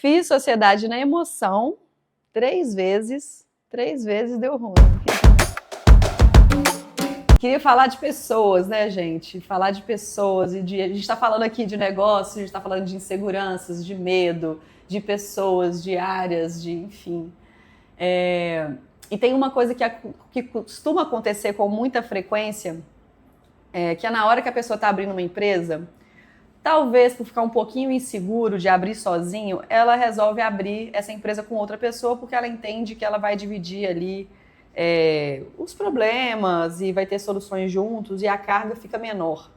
Fiz sociedade na emoção 3 vezes deu ruim. Queria falar de pessoas, né, gente? Falar de pessoas. A gente está falando aqui de negócio, a gente está falando de inseguranças, de medo, de pessoas, de áreas, enfim. E tem uma coisa que costuma acontecer com muita frequência, que é na hora que a pessoa está abrindo uma empresa, talvez por ficar um pouquinho inseguro de abrir sozinho, ela resolve abrir essa empresa com outra pessoa porque ela entende que ela vai dividir ali os problemas e vai ter soluções juntos e a carga fica menor.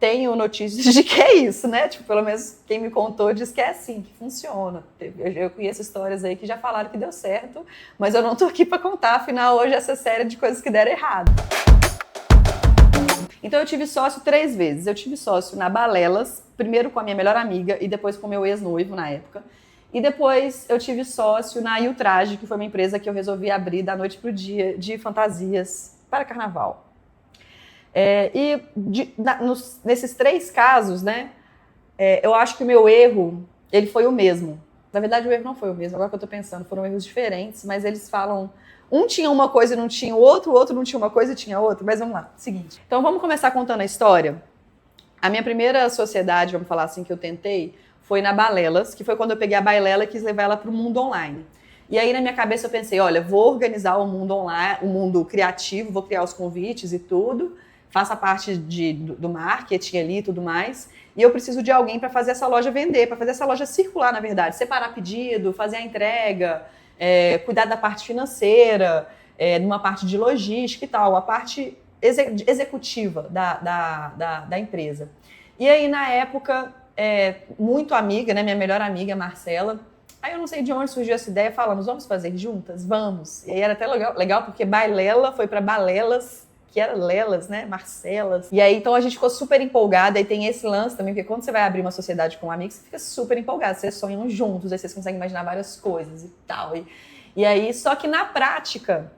Tenho notícias de que é isso, né? Tipo, pelo menos quem me contou diz que é assim, que funciona. Eu conheço histórias aí que já falaram que deu certo, mas eu não tô aqui para contar, afinal hoje essa série de coisas que deram errado. Então eu tive sócio 3 vezes. Eu tive sócio na Balelas, primeiro com a minha melhor amiga e depois com o meu ex-noivo na época. E depois eu tive sócio na Ultraje, que foi uma empresa que eu resolvi abrir da noite pro dia de fantasias para carnaval. Nesses 3 casos, né, eu acho que o meu erro, ele foi o mesmo. Na verdade, o erro não foi o mesmo, agora que eu tô pensando, foram erros diferentes, mas eles falam... Um tinha uma coisa e não tinha o outro não tinha uma coisa e tinha outra, mas vamos lá, seguinte. Então vamos começar contando a história. A minha primeira sociedade, vamos falar assim, que eu tentei, foi na Balelas, que foi quando eu peguei a Balela e quis levar ela para o mundo online. E aí na minha cabeça eu pensei, olha, vou organizar o mundo online, o mundo criativo, vou criar os convites e tudo, faça parte do marketing ali e tudo mais, e eu preciso de alguém para fazer essa loja vender, para fazer essa loja circular, na verdade, separar pedido, fazer a entrega, cuidar da parte financeira, de uma parte de logística e tal, a parte executiva da empresa. E aí, na época, muito amiga, né, minha melhor amiga, Marcela, aí eu não sei de onde surgiu essa ideia, falamos, vamos fazer juntas? Vamos. E aí era até legal porque Bailela foi para Balelas, que era Lelas, né, Marcelas. E aí, então, a gente ficou super empolgada, e tem esse lance também, porque quando você vai abrir uma sociedade com amigos, você fica super empolgado, vocês sonham juntos, aí vocês conseguem imaginar várias coisas e tal. E aí, só que na prática,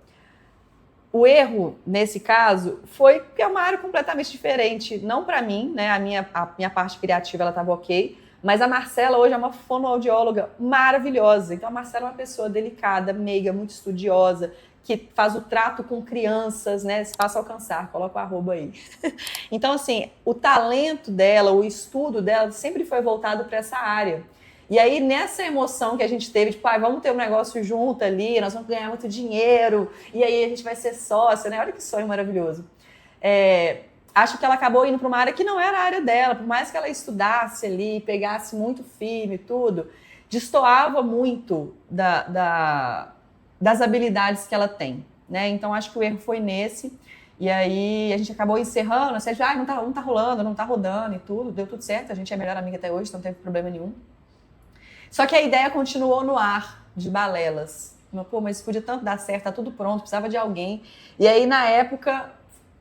o erro, nesse caso, foi que é uma área completamente diferente. Não para mim, né, a minha parte criativa, ela estava ok, mas a Marcela hoje é uma fonoaudióloga maravilhosa. Então, a Marcela é uma pessoa delicada, meiga, muito estudiosa, que faz o trato com crianças, né? Faça alcançar, coloca o arroba aí. Então, assim, o talento dela, o estudo dela sempre foi voltado para essa área. E aí, nessa emoção que a gente teve, tipo, vamos ter um negócio junto ali, nós vamos ganhar muito dinheiro, e aí a gente vai ser sócia, né? Olha que sonho maravilhoso. Acho que ela acabou indo para uma área que não era a área dela, por mais que ela estudasse ali, pegasse muito firme e tudo, destoava muito das habilidades que ela tem, né? Então, acho que o erro foi nesse. E aí, a gente acabou encerrando, assim, não tá rolando, não tá rodando e tudo. Deu tudo certo, a gente é melhor amiga até hoje, então não teve problema nenhum. Só que a ideia continuou no ar, de Balelas. Pô, mas podia tanto dar certo, tá tudo pronto, precisava de alguém. E aí, na época,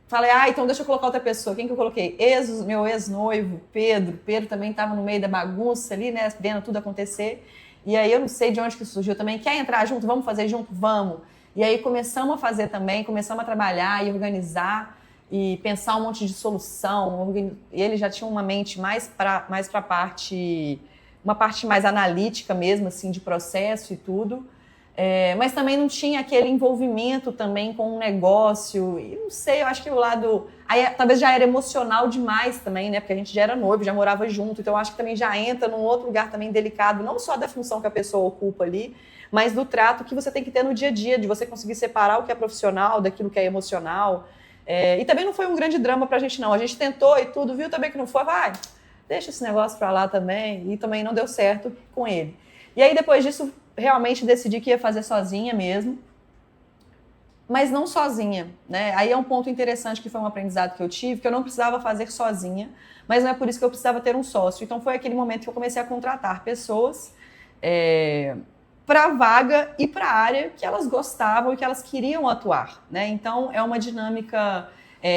falei, então deixa eu colocar outra pessoa. Quem que eu coloquei? Meu ex-noivo, Pedro. Pedro também estava no meio da bagunça ali, né, vendo tudo acontecer. E aí eu não sei de onde que surgiu também. Quer entrar junto? Vamos fazer junto? Vamos. E aí começamos a fazer também, começamos a trabalhar e organizar e pensar um monte de solução. E ele já tinha uma mente mais para parte, uma parte mais analítica mesmo, assim, de processo e tudo. Mas também não tinha aquele envolvimento também com o negócio. E não sei, eu acho que o lado... Aí talvez já era emocional demais também, né? Porque a gente já era noivo, já morava junto. Então eu acho que também já entra num outro lugar também delicado, não só da função que a pessoa ocupa ali, mas do trato que você tem que ter no dia a dia, de você conseguir separar o que é profissional daquilo que é emocional. E também não foi um grande drama pra gente, não. A gente tentou e tudo, viu também que não foi, deixa esse negócio pra lá também. E também não deu certo com ele. E aí depois disso... realmente decidi que ia fazer sozinha mesmo, mas não sozinha, né? Aí é um ponto interessante que foi um aprendizado que eu tive, que eu não precisava fazer sozinha, mas não é por isso que eu precisava ter um sócio. Então foi aquele momento que eu comecei a contratar pessoas para a vaga e para a área que elas gostavam e que elas queriam atuar, né? Então é uma dinâmica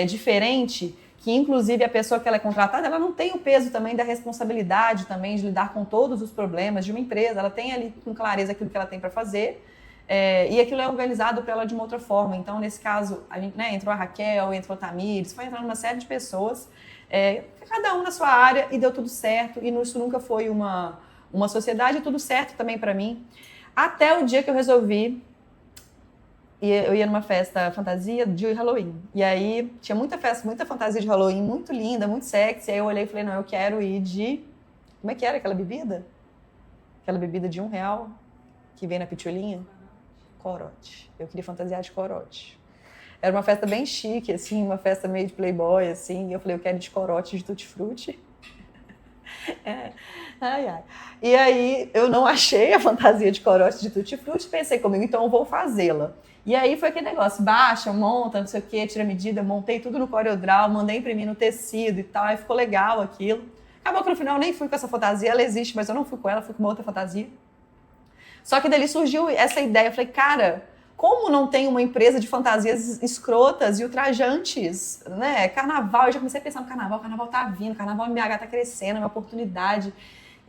diferente, que inclusive a pessoa que ela é contratada, ela não tem o peso também da responsabilidade também de lidar com todos os problemas de uma empresa, ela tem ali com clareza aquilo que ela tem para fazer, e aquilo é organizado para ela de uma outra forma. Então, nesse caso, a gente, né, entrou a Raquel, entrou a Tamires, foi entrando uma série de pessoas, cada um na sua área, e deu tudo certo, e isso nunca foi uma uma sociedade, tudo certo também para mim. Até o dia que eu resolvi, eu ia numa festa fantasia de Halloween. E aí tinha muita festa, muita fantasia de Halloween, muito linda, muito sexy. Aí eu olhei e falei, não, eu quero ir de... Como é que era aquela bebida? Aquela bebida de R$1 que vem na pitulinha? Corote. Eu queria fantasiar de corote. Era uma festa bem chique, assim, uma festa meio de playboy, assim. E eu falei, eu quero ir de corote de tutti-frutti. Ai, ai. E aí eu não achei a fantasia de corote de tutti-frutti, pensei comigo, então eu vou fazê-la. E aí foi aquele negócio, baixa, monta, não sei o quê, tira medida, montei tudo no CorelDRAW, mandei imprimir no tecido e tal, aí ficou legal aquilo. Acabou que no final eu nem fui com essa fantasia, ela existe, mas eu não fui com ela, fui com uma outra fantasia. Só que dali surgiu essa ideia, eu falei, cara, como não tem uma empresa de fantasias escrotas e ultrajantes, né? Carnaval, eu já comecei a pensar no carnaval, o carnaval tá vindo, o carnaval em BH tá crescendo, é uma oportunidade.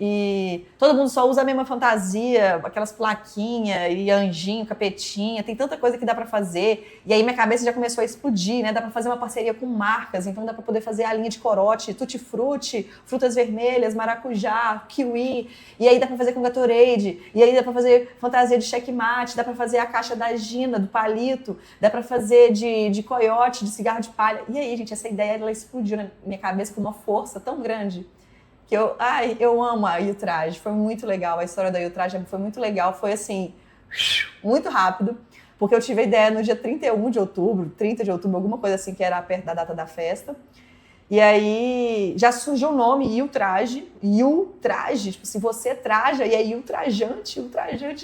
E todo mundo só usa a mesma fantasia, aquelas plaquinhas e anjinho, capetinha, tem tanta coisa que dá pra fazer. E aí minha cabeça já começou a explodir, né? Dá pra fazer uma parceria com marcas, então dá pra poder fazer a linha de corote, tutti-frutti, frutas vermelhas, maracujá, kiwi, e aí dá pra fazer com Gatorade, e aí dá pra fazer fantasia de checkmate, dá pra fazer a caixa da Gina, do palito, dá pra fazer de coiote, de cigarro de palha. E aí, gente, essa ideia ela explodiu na minha cabeça com uma força tão grande que eu amo a Ultraje, foi muito legal, a história da Ultraje foi muito legal, foi assim, muito rápido, porque eu tive a ideia no dia 31 de outubro, 30 de outubro, alguma coisa assim, que era perto da data da festa, e aí já surgiu o nome Ultraje, tipo assim, você traja, e aí ultrajante,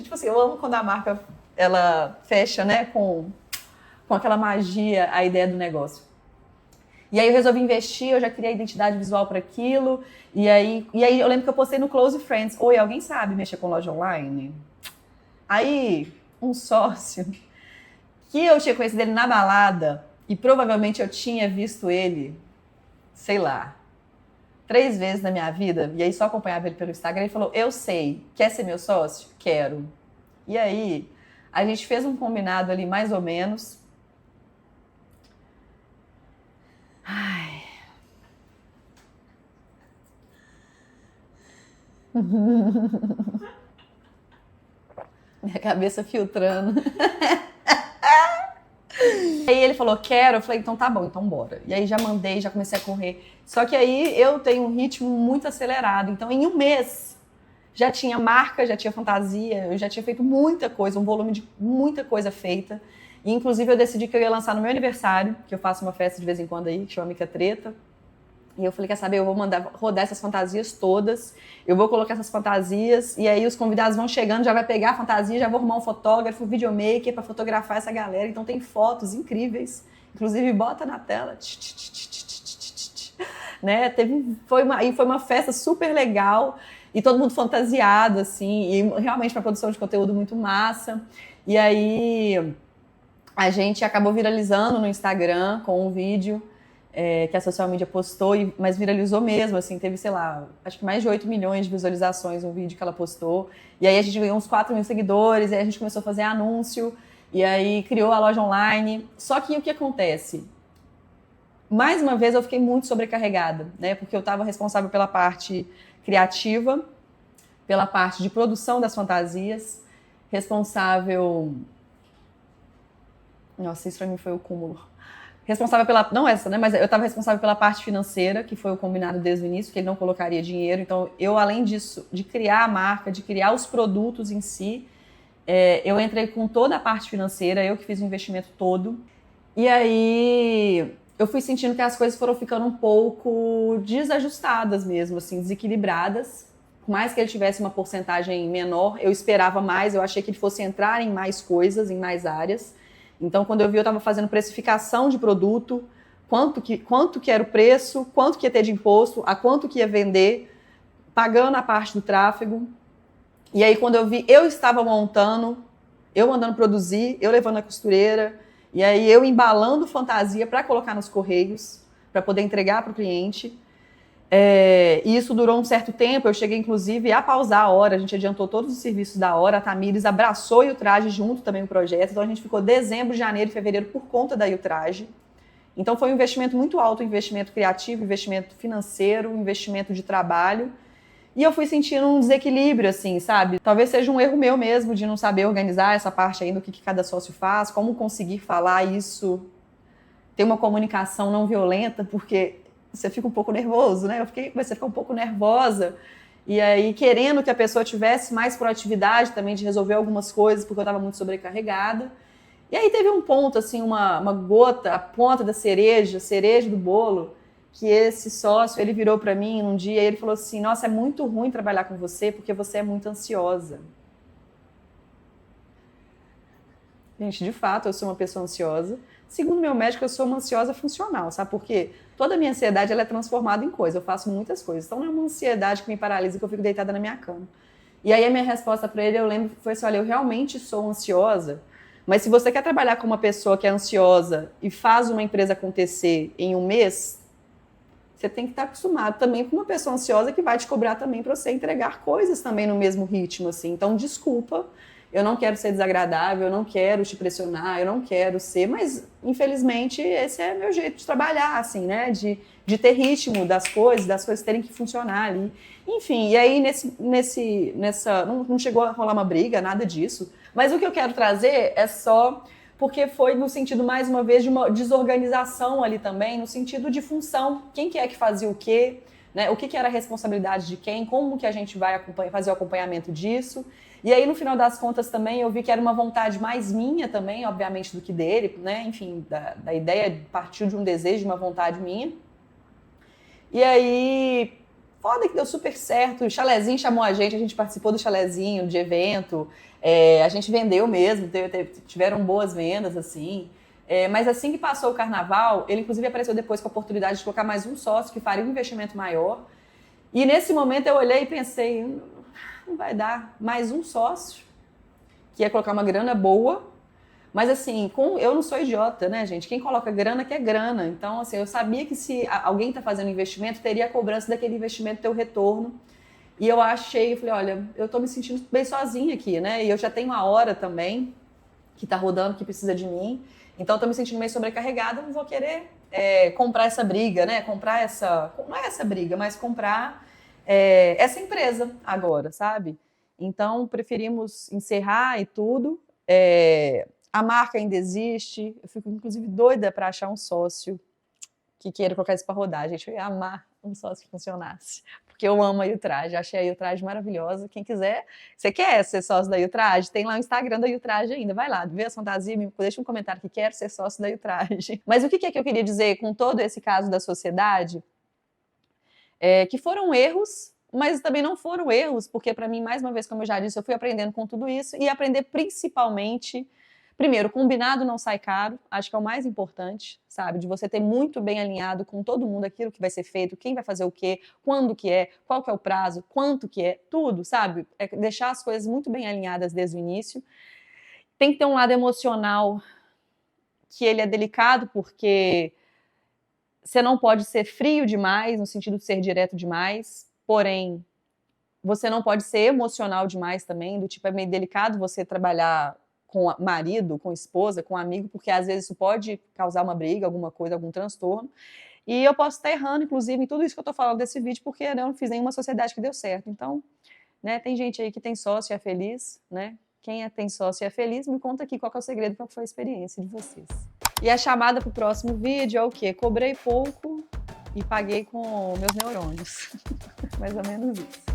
tipo assim, eu amo quando a marca, ela fecha, né, com aquela magia, a ideia do negócio. E aí eu resolvi investir, eu já criei a identidade visual para aquilo. E aí eu lembro que eu postei no Close Friends. Oi, alguém sabe mexer com loja online? Aí, um sócio, que eu tinha conhecido ele na balada, e provavelmente eu tinha visto ele, sei lá, 3 vezes na minha vida, e aí só acompanhava ele pelo Instagram, ele falou, eu sei, quer ser meu sócio? Quero. E aí, a gente fez um combinado ali mais ou menos. Ai. Minha cabeça filtrando. Aí ele falou, quero. Eu falei, então tá bom, então bora. E aí já mandei, já comecei a correr. Só que aí eu tenho um ritmo muito acelerado. Então em um mês já tinha marca, já tinha fantasia, eu já tinha feito muita coisa, um volume de muita coisa feita. E inclusive eu decidi que eu ia lançar no meu aniversário, que eu faço uma festa de vez em quando aí, que chama Mica Treta. E eu falei, quer saber, eu vou mandar rodar essas fantasias todas, eu vou colocar essas fantasias, e aí os convidados vão chegando, já vai pegar a fantasia, já vou arrumar um fotógrafo, um videomaker para fotografar essa galera. Então tem fotos incríveis, inclusive bota na tela, né? Foi uma festa super legal, e todo mundo fantasiado, assim, e realmente uma produção de conteúdo muito massa. E aí a gente acabou viralizando no Instagram com um vídeo que a social media postou, mas viralizou mesmo, assim, teve, sei lá, acho que mais de 8 milhões de visualizações um vídeo que ela postou, e aí a gente ganhou uns 4 mil seguidores, e aí a gente começou a fazer anúncio, e aí criou a loja online. Só que o que acontece? Mais uma vez eu fiquei muito sobrecarregada, né, porque eu estava responsável pela parte criativa, pela parte de produção das fantasias, responsável... Nossa, isso pra mim foi o cúmulo. Responsável pela... Não essa, né? Mas eu estava responsável pela parte financeira, que foi o combinado desde o início, que ele não colocaria dinheiro. Então, eu, além disso, de criar a marca, de criar os produtos em si, eu entrei com toda a parte financeira, eu que fiz o investimento todo. E aí, eu fui sentindo que as coisas foram ficando um pouco desajustadas mesmo, assim, desequilibradas. Por mais que ele tivesse uma porcentagem menor, eu esperava mais, eu achei que ele fosse entrar em mais coisas, em mais áreas. Então, quando eu vi, eu estava fazendo precificação de produto, quanto que era o preço, quanto que ia ter de imposto, a quanto que ia vender, pagando a parte do tráfego. E aí, quando eu vi, eu estava montando, eu mandando produzir, eu levando a costureira, e aí eu embalando fantasia para colocar nos correios, para poder entregar para o cliente. E isso durou um certo tempo, eu cheguei inclusive a pausar a hora, a gente adiantou todos os serviços da hora, a Tamires abraçou a Ultraje junto também o projeto, então a gente ficou dezembro, janeiro e fevereiro por conta da Ultraje. Então foi um investimento muito alto, um investimento criativo, um investimento financeiro, um investimento de trabalho. E eu fui sentindo um desequilíbrio, assim, sabe? Talvez seja um erro meu mesmo de não saber organizar essa parte aí do que cada sócio faz, como conseguir falar isso, ter uma comunicação não violenta, porque você fica um pouco nervoso, né? Comecei a ficar um pouco nervosa. E aí, querendo que a pessoa tivesse mais proatividade também de resolver algumas coisas, porque eu estava muito sobrecarregada. E aí teve um ponto, assim, uma gota, a ponta da cereja do bolo, que esse sócio, ele virou para mim um dia e ele falou assim: nossa, é muito ruim trabalhar com você porque você é muito ansiosa. Gente, de fato, eu sou uma pessoa ansiosa. Segundo meu médico, eu sou uma ansiosa funcional, sabe por quê? Toda a minha ansiedade ela é transformada em coisa, eu faço muitas coisas. Então não é uma ansiedade que me paralisa, que eu fico deitada na minha cama. E aí a minha resposta para ele, eu lembro, foi assim: olha, eu realmente sou ansiosa, mas se você quer trabalhar com uma pessoa que é ansiosa e faz uma empresa acontecer em um mês, você tem que estar acostumado também com uma pessoa ansiosa que vai te cobrar também para você entregar coisas também no mesmo ritmo, assim. Então, desculpa, eu não quero ser desagradável, eu não quero te pressionar, eu não quero ser, mas infelizmente esse é meu jeito de trabalhar, assim, né? De ter ritmo das coisas terem que funcionar ali. Enfim, e aí nessa não chegou a rolar uma briga, nada disso. Mas o que eu quero trazer é só porque foi no sentido, mais uma vez, de uma desorganização ali também, no sentido de função. Quem que é que fazia o quê? Né? O que era a responsabilidade de quem? Como que a gente vai fazer o acompanhamento disso? E aí, no final das contas, também, eu vi que era uma vontade mais minha também, obviamente, do que dele, né? Enfim, da ideia partiu de um desejo, de uma vontade minha. E aí, foda que deu super certo. O Chalezinho chamou a gente participou do Chalezinho, de evento. A gente vendeu mesmo, tiveram boas vendas, assim. Mas assim que passou o carnaval, ele inclusive apareceu depois com a oportunidade de colocar mais um sócio que faria um investimento maior. E nesse momento eu olhei e pensei: não vai dar mais um sócio, que ia colocar uma grana boa. Mas assim, eu não sou idiota, né, gente? Quem coloca grana quer grana. Então, assim, eu sabia que se alguém está fazendo investimento, teria a cobrança daquele investimento ter o retorno. E eu falei, olha, eu tô me sentindo bem sozinha aqui, né? E eu já tenho uma hora também que tá rodando, que precisa de mim. Então eu tô me sentindo meio sobrecarregada, não vou querer comprar essa briga, né? Comprar essa... Não é essa briga, mas comprar essa empresa agora, sabe? Então preferimos encerrar e tudo. A marca ainda existe. Eu fico, inclusive, doida para achar um sócio que queira colocar isso para rodar. Gente, eu ia amar um sócio que funcionasse. Porque eu amo a Ultraje, achei a Ultraje maravilhosa. Quem quiser, você quer ser sócio da Ultraje? Tem lá o Instagram da Ultraje ainda. Vai lá, vê as fantasias, deixa um comentário que quero ser sócio da Ultraje. Mas o que é que eu queria dizer com todo esse caso da sociedade? Que foram erros, mas também não foram erros, porque para mim, mais uma vez, como eu já disse, eu fui aprendendo com tudo isso e aprender principalmente... Primeiro, combinado não sai caro, acho que é o mais importante, sabe? De você ter muito bem alinhado com todo mundo aquilo que vai ser feito, quem vai fazer o quê, quando que é, qual que é o prazo, quanto que é, tudo, sabe? Deixar as coisas muito bem alinhadas desde o início. Tem que ter um lado emocional que ele é delicado, porque você não pode ser frio demais, no sentido de ser direto demais, porém, você não pode ser emocional demais também, do tipo, é meio delicado você trabalhar com marido, com esposa, com amigo, porque às vezes isso pode causar uma briga, alguma coisa, algum transtorno. E eu posso estar errando, inclusive, em tudo isso que eu estou falando desse vídeo, porque eu não fiz nenhuma sociedade que deu certo. Então, né, tem gente aí que tem sócio e é feliz, né? Quem tem sócio e é feliz, me conta aqui qual que é o segredo, qual foi a experiência de vocês. E a chamada para o próximo vídeo é o quê? Cobrei pouco e paguei com meus neurônios. Mais ou menos isso.